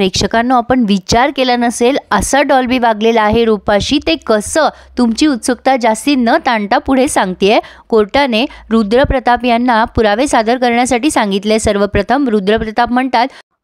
प्रेक्षकांनो, आपण विचार केला नसेल असा डॉल्बी वागलेला आहे रूपाशी, ते कसं तुमची उत्सुकता जास्ती न ताणता पुढे सांगतेय। कोर्टाने रुद्रप्रताप यांना पुरावे सादर करण्यासाठी सांगितले। सर्वप्रथम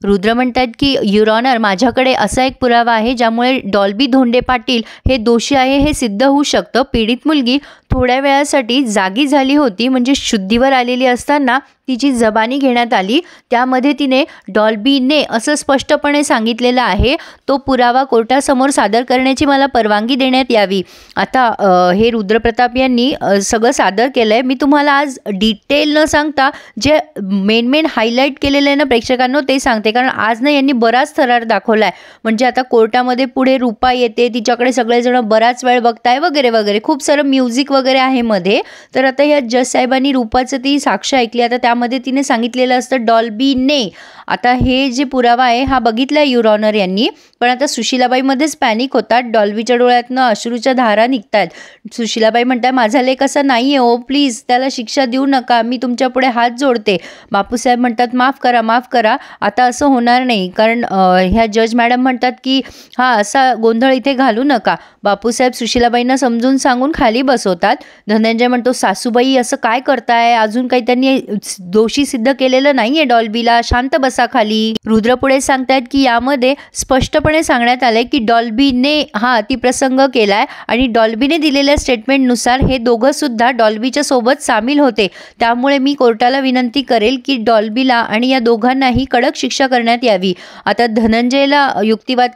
रुद्र म्हणतात की युअर ऑनर, माझ्याकडे असा एक पुरावा आहे ज्यामुळे डॉल्बी धोंडे पाटील हे दोषी आहे हे सिद्ध होऊ शकतं। पीडित मुलगी थोड्या वेळासाठी जागी झाली होती, म्हणजे शुद्धीवर आलेली असताना तिची जबानी घेण्यात आली, त्यामध्ये तिने डॉल्बीने असं स्पष्टपणे सांगितलेलं आहे। तो पुरावा कोर्टासमोर सादर करण्याची मला परवानगी देण्यात यावी। आता हे रुद्रप्रताप यांनी सगळं सादर केलंय। मी तुम्हाला आज डिटेल न सांगता जे मेन हायलाईट केलेलं आहे ना प्रेक्षकांनो, ते सांगते, कारण आज ना यांनी बराच थरार दाखवलाय। म्हणजे आता कोर्टामध्ये पुढे रूपा येते, तिच्याकडे सगळेजण बराच वेळ बघताय वगैरे वगैरे, खूप सारं म्युझिक वगैरे आहे मध्ये। तर आता या जज साहेबांनी रूपाचं ती साक्ष ऐकली। आता त्यामध्ये तिने सांगितलेलं असतं डॉल्बीने। आता हे जे पुरावा आहे हा बघितला युअर ऑनर यांनी, पण आता सुशीलाबाई मध्येच पॅनिक होतात। डॉल्बीच्या डोळ्यातनं अश्रूच्या धारा निघतात। सुशीलाबाई म्हणतात, माझा लेक असा नाही आहे, ओ प्लीज त्याला शिक्षा देऊ नका, मी तुमच्या पुढे हात जोडते। बापूसाहेब म्हणतात, माफ करा, आता असं होणार नाही। कारण ह्या जज मॅडम म्हणतात की हा असा गोंधळ इथे घालू नका। बापूसाहेब सुशीलाबाईंना समजून सांगून खाली बसवतात। धनंजय म्हणतो, सासूबाई असं काय करताय, अजून काही त्यांनी दोषी सिद्ध केलेलं नाहीये डॉल्बीला, शांत बसा खाली। रुद्र पुढे सांगतायत की यामध्ये स्पष्टपणे सांगण्यात आलंय की डॉल्बीने हा अतिप्रसंग केलाय आणि डॉल्बीने दिलेल्या स्टेटमेंटनुसार हे दोघं सुद्धा डॉल्बीच्या सोबत सामील होते। त्यामुळे मी कोर्टाला विनंती करेल की डॉल्बीला आणि या दोघांनाही कडक शिक्षा करण्यात यावी। आता धनंजयला युक्तिवाद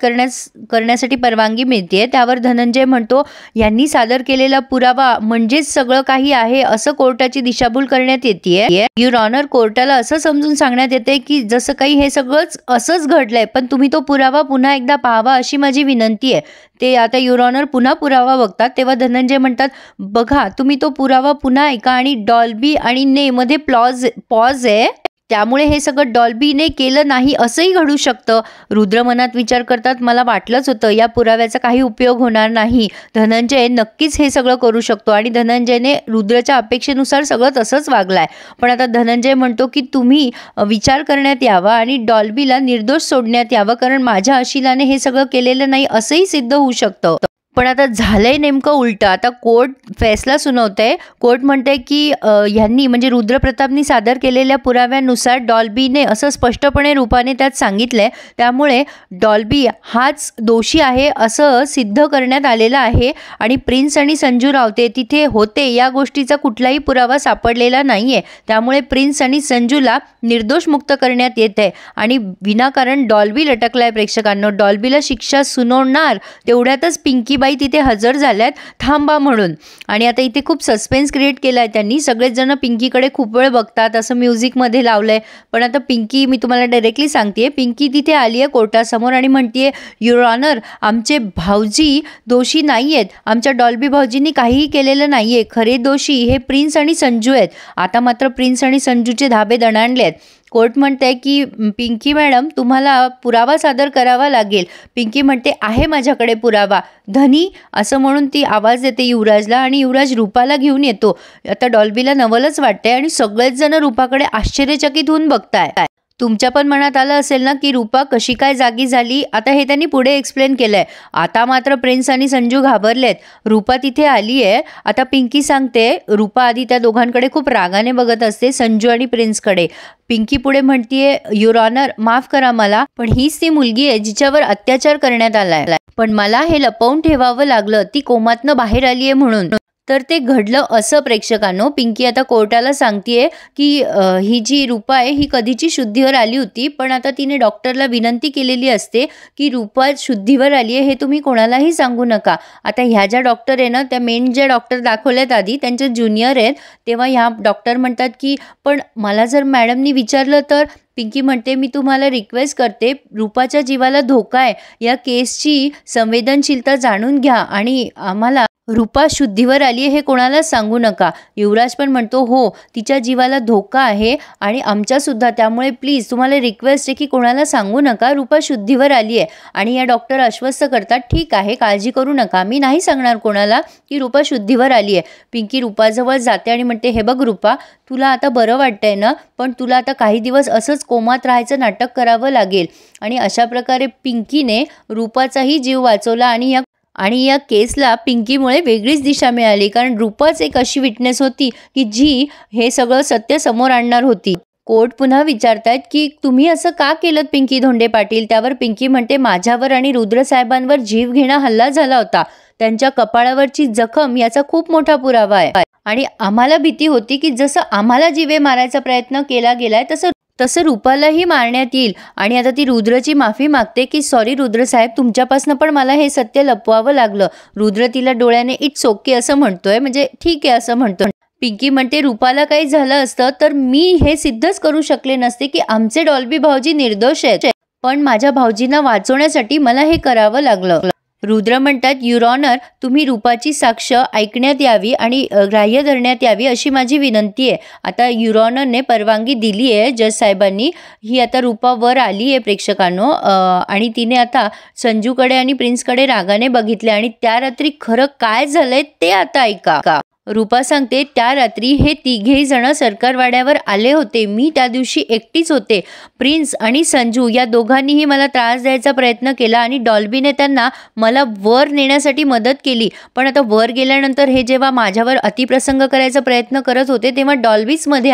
करण्यासाठी परवानगी मिळते। त्यावर धनंजय म्हणतो, यांनी सादर केलेला पुरावा म्हणजेच सगळं काही आहे असं कोर्टाची दिशाभूल करण्यात येते। युअर ऑनर, कोर्टाला असं समजून सांगण्यात येते की जसं काही हे सगळंच असंच घडलंय, पण तुम्ही तो पुरावा पुन्हा एकदा पाहावा अशी माझी विनंती आहे। ते आता युअर ऑनर पुन्हा पुरावा बघतात, तेव्हा धनंजय म्हणतात, बघा तुम्ही तो पुरावा पुन्हा ऐका आणि डॉल्बी आणि ने मध्ये पॉज आहे, त्यामुळे हे सगळं डॉल्बीने केलं नाही असंही घडू शकतं। रुद्र मनात विचार करतात, मला वाटलंच होतं या पुराव्याचा काही उपयोग होणार नाही, धनंजय नक्कीच हे सगळं करू शकतो आणि धनंजयने रुद्रच्या अपेक्षेनुसार सगळं तसंच वागलाय। पण आता धनंजय म्हणतो की तुम्ही विचार करण्यात यावा आणि डॉल्बीला निर्दोष सोडण्यात यावं, कारण माझ्या अशिलाने हे सगळं केलेलं नाही असंही सिद्ध होऊ शकतं। पण आता झालंय नेमकं उलटं। आता कोर्ट फैसला सुनावतंय। कोर्ट म्हणते की यांनी म्हणजे रुद्रप्रतापनी सादर केलेल्या पुराव्यानुसार डॉल्बीने असं स्पष्टपणे रूपाने त्यात सांगितलंय, त्यामुळे डॉल्बी हाच दोषी आहे असं सिद्ध करण्यात आलेलं आहे आणि प्रिन्स आणि संजू रावते तिथे होते या गोष्टीचा कुठलाही पुरावा सापडलेला नाहीये। त्यामुळे प्रिन्स आणि संजूला निर्दोष मुक्त करण्यात येते आणि विनाकारण डॉल्बी लटकलाय। प्रेक्षकांनो, डॉल्बीला शिक्षा सुनावणार तेवढ्यातच पिंकी बाई तिथे हजर झाल्यात थांबा म्हणून, आणि आता इथे खूप सस्पेन्स क्रिएट केलाय त्यांनी। सगळेच जण पिंकीकडे खूप वेळ बघतात, असं म्युझिक मध्ये लावलंय। पण आता पिंकी, मी तुम्हाला डायरेक्टली सांगतेय, पिंकी तिथे आली आहे कोर्टासमोर आणि म्हणतेय, युअर ऑनर, आमचे भाऊजी दोषी नाहीयेत, आमच्या डॉल्बी भाऊजींनी काहीही केलेलं नाहीये, खरे दोषी हे प्रिन्स आणि संजू आहेत। आता मात्र प्रिन्स आणि संजूचे धाबे दणाणलेत। कोर्ट म्हणते की पिंकी मॅडम, तुम्हाला पुरावा सादर करावा लागेल। पिंकी म्हणते, आहे माझ्याकडे पुरावा धनी, असं म्हणून ती आवाज देते युवराजला आणि युवराज रूपाला घेऊन येतो। आता डॉल्बीला नवलच वाटतंय आणि सगळेच जण रूपाकडे आश्चर्यचकित होऊन बघताय। तुमच्या पण मनात आलं असेल ना की रूपा कशी काय जागी झाली। आता हे त्यांनी पुढे एक्सप्लेन केलंय। आता मात्र प्रिन्स आणि संजू घाबरलेत। रूपा तिथे आली आहे। आता पिंकी सांगते, रूपा आधी त्या दोघांकडे खूप रागाने बघत असते, संजू आणि प्रिन्सकडे। पिंकी पुढे म्हणतीये, युअर ऑनर, माफ करा मला, पण हीच ती मुलगी आहे जिच्यावर अत्याचार करण्यात आलाय, पण मला हे लपवून ठेवावं लागलं, ती कोमातनं बाहेर आली आहे म्हणून, तर ते घडलं असं। प्रेक्षकांनो, पिंकी आता कोर्टाला सांगतेय की ही जी रूपा आहे ही कधीची शुद्धीवर आली होती, पण आता तिने डॉक्टरला विनंती केलेली असते की रूपा शुद्धीवर आली आहे हे तुम्ही कोणालाही सांगू नका। आता ह्या ज्या डॉक्टर आहे ना, त्या मेन ज्या डॉक्टर दाखवल्यात आधी त्यांचे ज्युनियर आहेत, तेव्हा ह्या डॉक्टर म्हणतात की पण मला जर मॅडमनी विचारलं तर। पिंकी म्हणते, मी तुम्हाला रिक्वेस्ट करते, रूपाच्या जीवाला धोका आहे, या केसची संवेदनशीलता जाणून घ्या आणि आम्हाला रूपा शुद्धीवर आली आहे हे कोणाला सांगू नका। युवराज पण म्हणतो, हो तिच्या जीवाला धोका आहे आणि आमच्या सुद्धा, त्यामुळे प्लीज तुम्हाला रिक्वेस्ट आहे की कोणाला सांगू नका, रूपा शुद्धीवर आली आहे। आणि या डॉक्टर आश्वस्त करतात, ठीक आहे काळजी करू नका, मी नाही सांगणार कोणाला की रूपा शुद्धीवर आली आहे। पिंकी रूपाजवळ जाते आणि म्हणते, हे बघ रूपा, तुला आता बरं वाटतंय ना, पण तुला आता काही दिवस असंच असंच कोमात राहायचं नाटक करावं लागेल. आणि अशा प्रकारे पिंकीने रूपाचाही जीव वाचवला आणि या केसला पिंकीमुळे वेगळीच दिशा मिळाली, कारण रूपाच एक अशी विटनेस होती की जी हे सगळं सत्य समोर आणणार होती. कोर्ट पुन्हा विचारतायत की तुम्ही असं का केलं पिंकी धोंडे पाटील. त्यावर पिंकी म्हणते, माझ्यावर आणि रुद्रसाहेबांवर जीवघेणा हल्ला झाला होता. त्यांच्या कपाळावरची जखम याचा खूप मोठा पुरावा आहे. आणि आम्हाला भीती होती की जसं आम्हाला जीवे मारायचा प्रयत्न केला गेलाय तसं रूपालाही मारण्यात येईल. आणि आता ती रुद्रची माफी मागते की सॉरी रुद्रसाहेब, तुमच्यापासून पण मला हे सत्य लपवावं लागलं. रुद्र तिला डोळ्याने इट्स ओके असं म्हणतोय, म्हणजे ठीक आहे असं म्हणतोय. पिंकी म्हणते, रूपाला काही झालं असतं तर मी हे सिद्धच करू शकले नसते की आमचे डॉल्बी भाऊजी निर्दोष आहेत, पण माझ्या भाऊजींना वाचवण्यासाठी मला हे करावं लागलं. रुद्र म्हणतात, युअर ऑनर, तुम्ही रूपाची साक्ष ऐकण्यात यावी आणि ग्राह्य धरण्यात यावी अशी माझी विनंती आहे. आता युअर ऑनरने परवानगी दिली आहे जज साहेबांनी. ही आता रूपा वर आली आहे प्रेक्षकांनो, आणि तिने आता संजूकडे आणि प्रिन्सकडे रागाने बघितले आणि त्या रात्री खरं काय झालंय ते आता ऐका. रूपा सांगते, त्या रात्री हे तिघेही जण सरकारवाड्यावर आले होते. मी त्या दिवशी एकटीच होते. प्रिन्स आणि संजू या दोघांनीही मला त्रास द्यायचा प्रयत्न केला आणि डॉल्बीने त्यांना मला वर नेण्यासाठी मदत केली. पण आता वर गेल्यानंतर हे जेव्हा माझ्यावर अतिप्रसंग करायचा प्रयत्न करत होते तेव्हा डॉल्बीमध्ये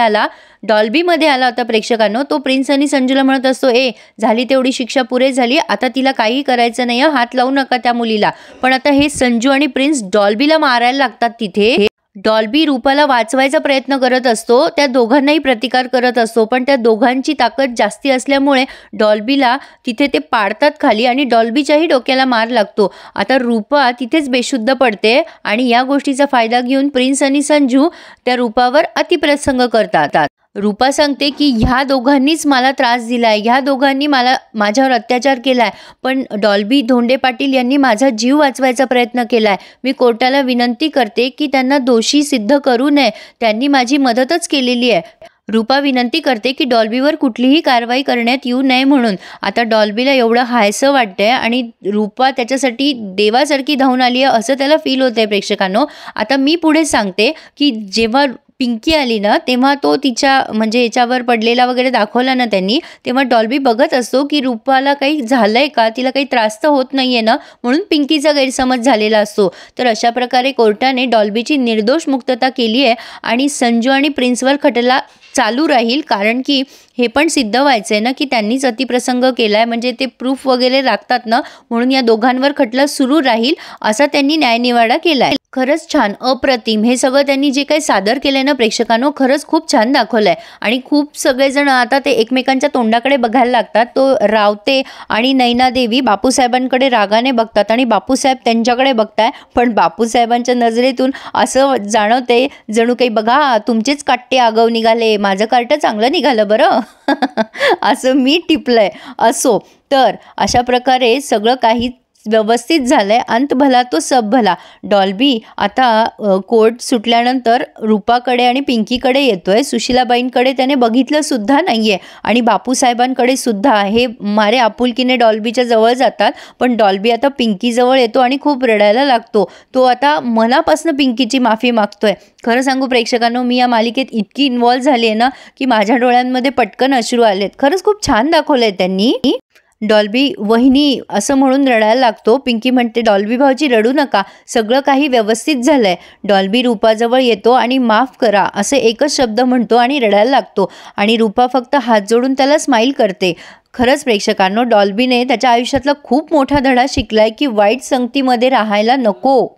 आला होता प्रेक्षकांनो. तो प्रिन्स आणि संजूला म्हणत असतो, झाली तेवढी शिक्षा पुरे झाली, आता तिला काही करायचं नाही, हात लावू नका त्या मुलीला. पण आता हे संजू आणि प्रिन्स डॉल्बीला मारायला लागतात तिथे. डॉल्बी रूपाला वाचवायचा प्रयत्न करत असतो, त्या दोघांनाही प्रतिकार करत असतो, पण त्या दोघांची ताकद जास्ती असल्यामुळे डॉल्बीला तिथे ते पाडतात खाली आणि डॉल्बीच्याही डोक्याला मार लागतो. आता रूपा तिथेच बेशुद्ध पडते आणि या गोष्टीचा फायदा घेऊन प्रिन्स आणि संजू त्या रूपावर अतिप्रसंग करतात. रूपा सांगते की ह्या दोघांनीच मला त्रास दिलाय, ह्या दोघांनी माझ्यावर अत्याचार केलाय, पण डॉल्बी धोंडे पाटील यांनी माझा जीव वाचवायचा प्रयत्न केलाय. मी कोर्टाला विनंती करते की त्यांना दोषी सिद्ध करू नये, त्यांनी माझी मदतच केलेली आहे. रूपा विनंती करते की डॉल्बीवर कुठलीही कारवाई करण्यात येऊ नये म्हणून. आता डॉल्बीला एवढं हायसं वाटतंय आणि रूपा त्याच्यासाठी देवासारखी धावून आली आहे असं त्याला फील होतंय प्रेक्षकांनो. आता मी पुढे सांगते की जेव्हा पिंकी आली ना तेव्हा तो तिच्या म्हणजे याच्यावर पडलेला वगैरे दाखवला ना त्यांनी, तेव्हा डॉल्बी बघत असतो की रूपाला काही झालंय का, तिला काही त्रास तर होत नाहीये ना, म्हणून पिंकीचा गैरसमज झालेला असतो. तर अशा प्रकारे कोर्टाने डॉल्बीची निर्दोष मुक्तता केली आहे आणि संजू आणि प्रिन्सवर खटला चालू राहील, कारण की हे पण सिद्ध व्हायचं आहे ना की त्यांनीच अतिप्रसंग केला आहे, म्हणजे ते प्रूफ वगैरे लागतात ना, म्हणून या दोघांवर खटला सुरू राहील असा त्यांनी न्यायनिवाडा केला आहे. खरंच छान, अप्रतिम हे सगळं त्यांनी जे काही सादर केलंय ना प्रेक्षकांनो, खरंच खूप छान दाखवलंय. आणि खूप सगळेजण आता ते एकमेकांच्या तोंडाकडे बघायला लागतात. तो रावते आणि नैना देवी बापूसाहेबांकडे रागाने बघतात आणि बापूसाहेब त्यांच्याकडे बघताय, पण बापूसाहेबांच्या नजरेतून असं जाणवते जणू काही बघा तुमचेच काट्टे आगाऊ निघाले, माझं कार्ट चांगलं निघालं बरं असं मी टिपलंय. असो, तर अशा प्रकारे सगळं काही व्यवस्थित झालंय. अंत भला तो सब भला. डॉल्बी आता कोर्ट सुटल्यानंतर रूपाकडे आणि पिंकीकडे येतोय. सुशीलाबाईंकडे त्याने बघितलं सुद्धा नाहीये आणि बापूसाहेबांकडे सुद्धा. हे मारे आपुलकीने डॉल्बीच्या जवळ जातात, पण डॉल्बी आता पिंकी जवळ येतो आणि खूप रडायला लागतो. तो आता मनापासून पिंकीची माफी मागतोय. खरं सांगू प्रेक्षकांनो, मी या मालिकेत इतकी इन्व्हॉल्व झाली आहे ना की माझ्या डोळ्यांमध्ये पटकन अश्रू आलेत. खरंच खूप छान दाखवलंय त्यांनी. डॉल्बी वहिनी असं म्हणून रडायला लागतो. पिंकी म्हणते, डॉल्बी भाऊजी रडू नका, सगळं काही व्यवस्थित झालंय. डॉल्बी रूपाजवळ येतो आणि माफ करा असे एकच शब्द म्हणतो आणि रडायला लागतो आणि रूपा फक्त हात जोडून त्याला स्माईल करते. खरंच प्रेक्षकांनो, डॉल्बीने त्याच्या आयुष्यातला खूप मोठा धडा शिकलाय की वाईट संगतीमध्ये राहायला नको.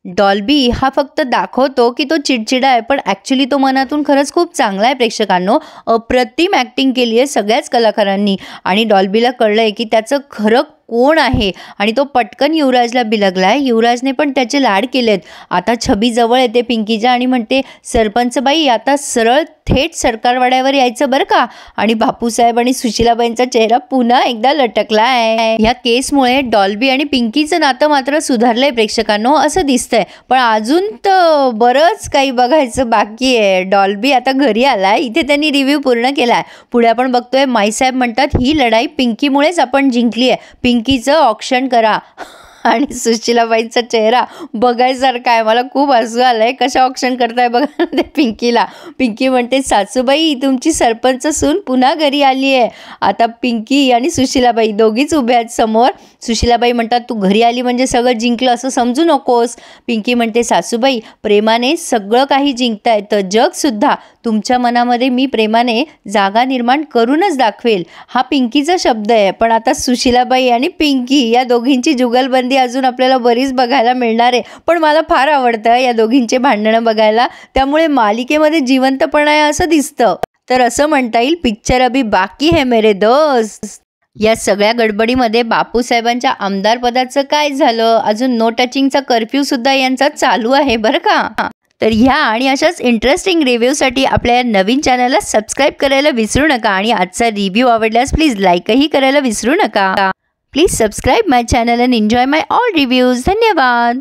डॉल्बी हा फक्त दाखवतो की तो चिडचिडा आहे, पण ॲक्च्युली तो मनातून खरंच खूप चांगला आहे प्रेक्षकांनो. अप्रतिम ॲक्टिंग केली आहे सगळ्याच कलाकारांनी आणि डॉल्बीला कळलं आहे की त्याचं खरं कोण आहे आणि तो पटकन युवराजला बिलगलाय. युवराजने पण त्याचे लाड केलेत. आता छबी जवळ येते पिंकीच्या आणि म्हणते, सरपंच बाई आता सरळ थेट सरकारवाड्यावर यायचं बरं का. आणि बापूसाहेब आणि सुशीलाबाईंचा चेहरा पुन्हा एकदा लटकलाय. या केसमुळे डॉल्बी आणि पिंकीचं नातं मात्र सुधारलंय प्रेक्षकांनो असं दिसतंय, पण अजून तर बरंच काही बघायचं बाकी आहे. डॉल्बी आता घरी आलाय, इथे त्यांनी रिव्ह्यू पूर्ण केलाय. पुढे आपण बघतोय माईसाहेब म्हणतात, ही लढाई पिंकीमुळेच आपण जिंकली आहे, पिंकीचं ऑक्शन करा. आणि सुशीलाबाईंचा चेहरा बघायसारखा आहे. मला खूप हसू आलंय. कशा ऑप्शन करताय बघा ते पिंकीला. पिंकी म्हणते, सासूबाई तुमची सरपंच सून पुन्हा घरी आली आहे. आता पिंकी आणि सुशीलाबाई दोघीच उभ्या आहेत समोर. सुशीलाबाई म्हणतात, तू घरी आली म्हणजे सगळं जिंकलं असं समजू नकोस. पिंकी म्हणते, सासूबाई प्रेमाने सगळं काही जिंकता येतं, जगसुद्धा. तुमच्या मनामध्ये मी प्रेमाने जागा निर्माण करूनच दाखवेल. हा पिंकीचा शब्द आहे. पण आता सुशीलाबाई आणि पिंकी या दोघींची जुगलबंदी अजून आपल्याला बरीच बघायला मिळणार आहे. पण मला फार आवडतं या दोघींचे भांडणं बघायला. त्यामुळे मालिकेमध्ये जिवंतपणा आहे असं दिसतं. तर असं म्हणता येईल, पिक्चर अभी बाकी है मेरे दोस्त. या सगळ्या गडबडीमध्ये बापूसाहेबांच्या आमदार पदाचं काय झालं? अजून नो टचिंगचा कर्फ्यू सुद्धा यांचा चालू आहे बरं का. तर ह्या आणि अशाच इंटरेस्टिंग रिव्ह्यूसाठी आपल्या या नवीन चॅनलला सबस्क्राईब करायला विसरू नका. आणि आजचा रिव्ह्यू आवडल्यास प्लीज लाईकही करायला विसरू नका. Please subscribe my channel and enjoy my all reviews. धन्यवाद.